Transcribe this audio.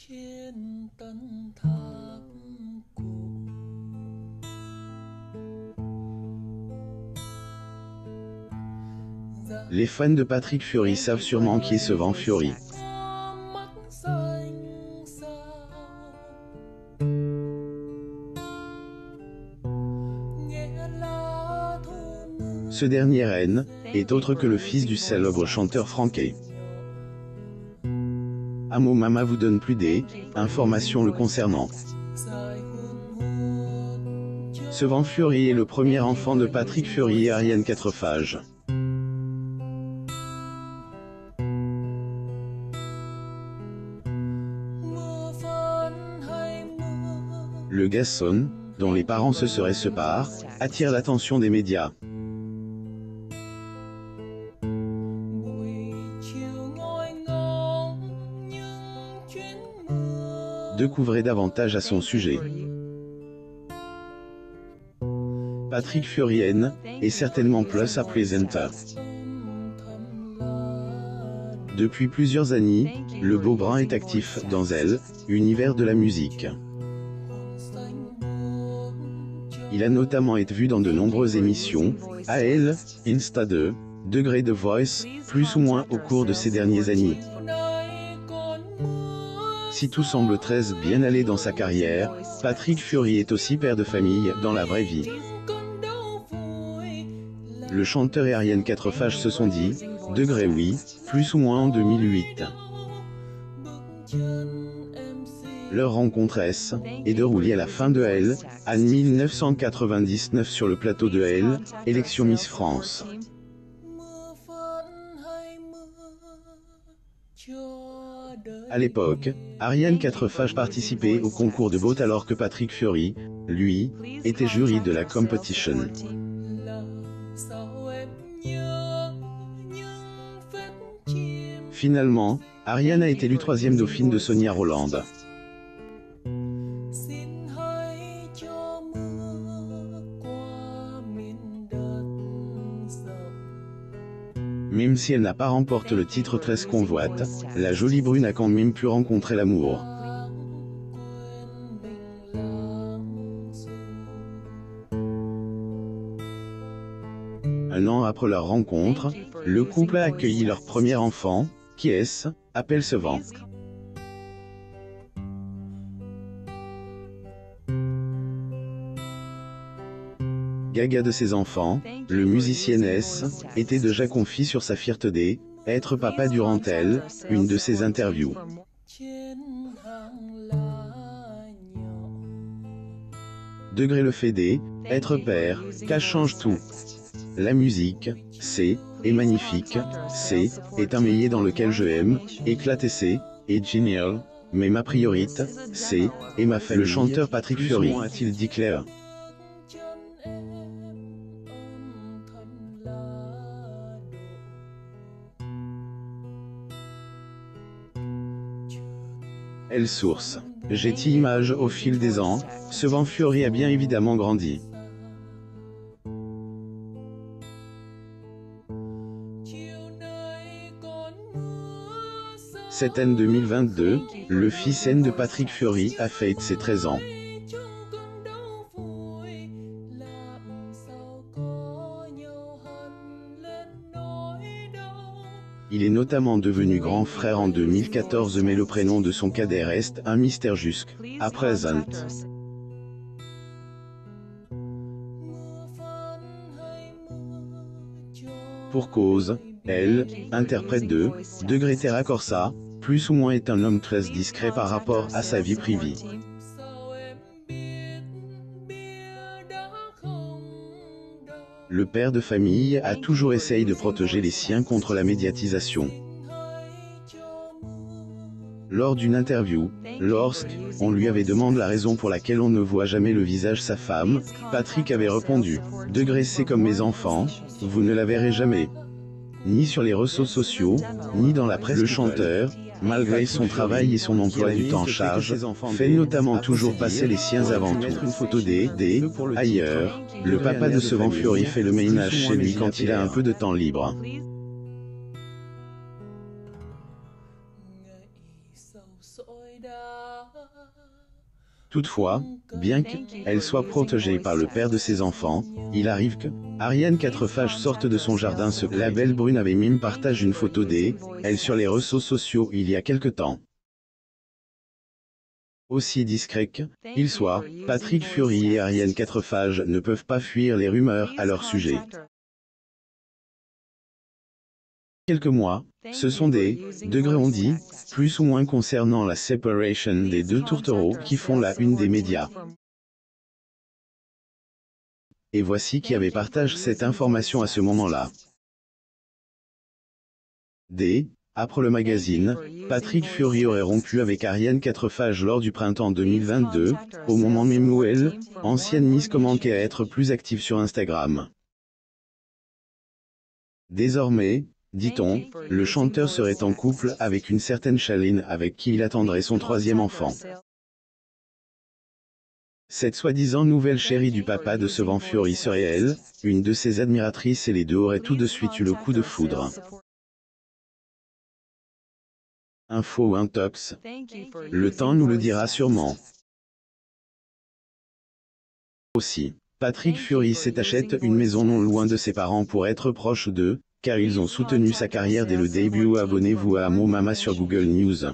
Les fans de Patrick Fiori savent sûrement qui est ce vent Fiori. Ce dernier N est autre que le fils du célèbre chanteur Franquet. Amo Mama vous donne plus d'informations le concernant. Ce vent Fiori est le premier enfant de Patrick Fiori et Ariane Quatrefages. Le garçon, dont les parents se seraient séparés, attire l'attention des médias. Découvrez davantage à son sujet. Patrick Fiori est certainement plus à présenter. Depuis plusieurs années, le beau brun est actif dans l'univers de la musique. Il a notamment été vu dans de nombreuses émissions, AL, Insta 2, Degré de Voice, plus ou moins au cours de ces dernières années. Si tout semble très bien aller dans sa carrière, Patrick Fiori est aussi père de famille dans la vraie vie. Le chanteur et Ariane Quatrefages se sont dit, degré oui, plus ou moins en 2008. Leur rencontre est déroulée à la fin de en 1999 sur le plateau de Élection Miss France. À l'époque, Ariane Quatrefages participait au concours de beauté alors que Patrick Fiori, lui, était jury de la competition. Finalement, Ariane a été élue troisième dauphine de Sonia Rolland. Même si elle n'a pas remporté le titre 13 convoite, la jolie brune a quand même pu rencontrer l'amour. Un an après leur rencontre, le couple a accueilli leur premier enfant, qui appelle ce vent. Gaga de ses enfants, le musicien était déjà confié sur sa fierté d'être papa durant une de ses interviews. Degré le fait d'être père, qu'à change tout. La musique, est magnifique, est un métier dans lequel je aime, éclater est génial, mais ma priorité, et ma famille. Le chanteur Patrick Fiori a-t-il dit clair. Elle source. J'ai image au fil des ans, ce vent Fiori a bien évidemment grandi. Cette année 2022, le fils de Patrick Fiori a fêté ses 13 ans. Il est notamment devenu grand frère en 2014 mais le prénom de son cadet reste un mystère jusqu'à présent. Pour cause, elle, interprète de Degré Terra Corsa, plus ou moins est un homme très discret par rapport à sa vie privée. Le père de famille a toujours essayé de protéger les siens contre la médiatisation. Lors d'une interview, lorsqu'on lui avait demandé la raison pour laquelle on ne voit jamais le visage de sa femme, Patrick avait répondu « Degré c'est comme mes enfants, vous ne la verrez jamais. Ni sur les réseaux sociaux, ni dans la presse. » Le chanteur, malgré son travail et son emploi du temps charge, fait notamment toujours passer les siens avant tout. Une photo ailleurs, le papa de ce vent Fiori fait le ménage chez lui quand il a un peu de temps libre. Toutefois, bien qu'elle soit protégée par le père de ses enfants, il arrive que Ariane 4 sorte de son jardin secret. La belle brune avait mime partage une photo elle sur les réseaux sociaux il y a quelque temps. Aussi discret qu'ils soient, Patrick Fury et Ariane 4 ne peuvent pas fuir les rumeurs à leur sujet. Quelques mois, ce sont des degrés on dit, plus ou moins concernant la séparation des deux tourtereaux qui font la une des médias. Et voici qui avait partagé cette information à ce moment-là. Après le magazine, Patrick Fury aurait rompu avec Ariane 4 lors du printemps 2022, au moment même où elle, ancienne Miss, commençait à être plus active sur Instagram. Désormais, dit-on, le chanteur serait en couple avec une certaine Shailene avec qui il attendrait son troisième enfant. Cette soi-disant nouvelle chérie du papa de ce vent Fury serait elle, une de ses admiratrices et les deux auraient tout de suite eu le coup de foudre. Info ou intox? Le temps nous le dira sûrement. Aussi, Patrick Fury s'est acheté une maison non loin de ses parents pour être proche d'eux, car ils ont soutenu sa carrière dès le début. Abonnez-vous à Mo Mama sur Google News.